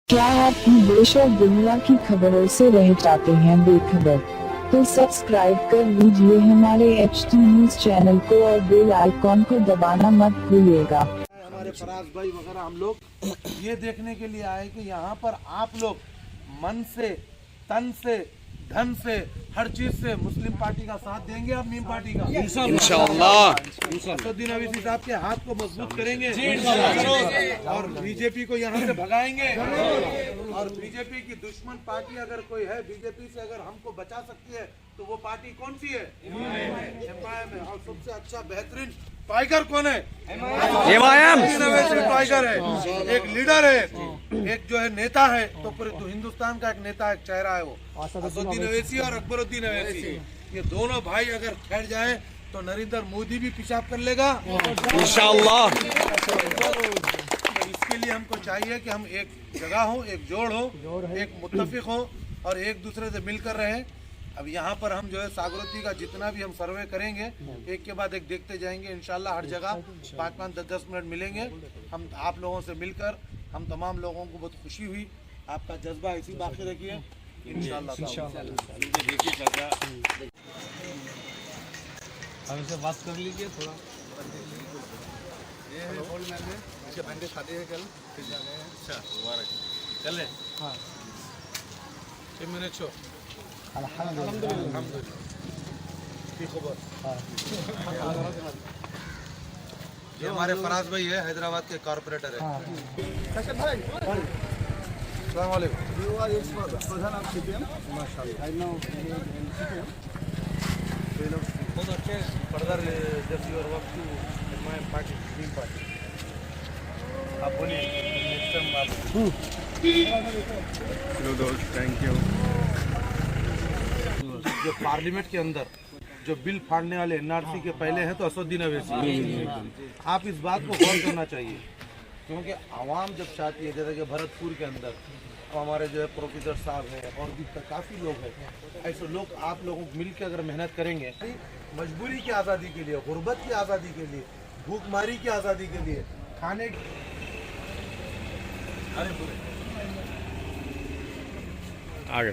क्या आप देश और दुनिया की खबरों से रह जाते हैं बेखबर? तो सब्सक्राइब कर लीजिए हमारे HT न्यूज चैनल को और बेल आइकॉन को दबाना मत भूलिएगा। हमारे फराज भाई वगैरह हम लोग ये देखने के लिए आए कि यहाँ पर आप लोग मन से, तन से, धन से, हर चीज से मुस्लिम पार्टी का साथ देंगे। अब नीम पार्टी का इंशाअल्लाह असदुद्दीन अवैसी साहब के हाथ को मजबूत करेंगे और बीजेपी को यहाँ से भगाएंगे। और बीजेपी की दुश्मन पार्टी अगर कोई है, बीजेपी से अगर हमको बचा सकती है तो वो पार्टी कौन सी है? एमआईएम है। और सबसे अच्छा बेहतरीन टाइगर कौन है? एमआईएम टाइगर है। एक लीडर है, एक जो है नेता है, तो पूरे हिंदुस्तान का एक नेता, एक चेहरा है वो असदुद्दीन अवैसी और अकबरुद्दीन अवैसी। ये दोनों भाई अगर खैर जाए तो नरेंद्र मोदी भी पेशाब कर लेगा इंशाअल्लाह। तो इसके लिए हमको चाहिए कि हम एक जगह हो, एक जोड़ हो, एक मुत्तफिक हो और एक दूसरे से मिलकर रहें। अब यहाँ पर हम जो है सागरती का जितना भी हम सर्वे करेंगे, एक के बाद एक देखते जाएंगे इंशाल्लाह। हर जगह 5-5, 10-10 मिनट मिलेंगे हम आप लोगों से मिलकर। हम तमाम लोगों को बहुत खुशी हुई। आपका जज्बा ऐसी बाकी रखिए इंशाल्लाह। हम इसे बात कर लीजिए थोड़ा। ये है होल मैन है, इसके बंदे शादी है कल, फिर जाने हैं। अच्छा मुबारक चले। हाँ मैंने छो अल्हम्दुलिल्लाह की खबर। ये हमारे फराज भाई है, हैदराबाद के कॉर्पोरेटर है। अस्सलाम वालेकुम। बहुत अच्छे further just your work to my party, team party. आप बोलिए नेक्स्ट टाइम आप। Thank you. जो पार्लियामेंट के अंदर जो बिल फाड़ने वाले एनआरसी के पहले हैं तो असदुद्दीन अवैसी। आप इस बात को गौर करना चाहिए, क्योंकि आवाम जब चाहती है, जैसे कि भरतपुर के अंदर हमारे जो है प्रोफेसर साहब हैं और भी काफ़ी लोग हैं, ऐसे लोग आप लोगों को मिल के अगर मेहनत करेंगे, मजबूरी की आज़ादी के लिए, गुर्बत की आज़ादी के लिए, भूखमारी की आज़ादी के लिए, खाने आगे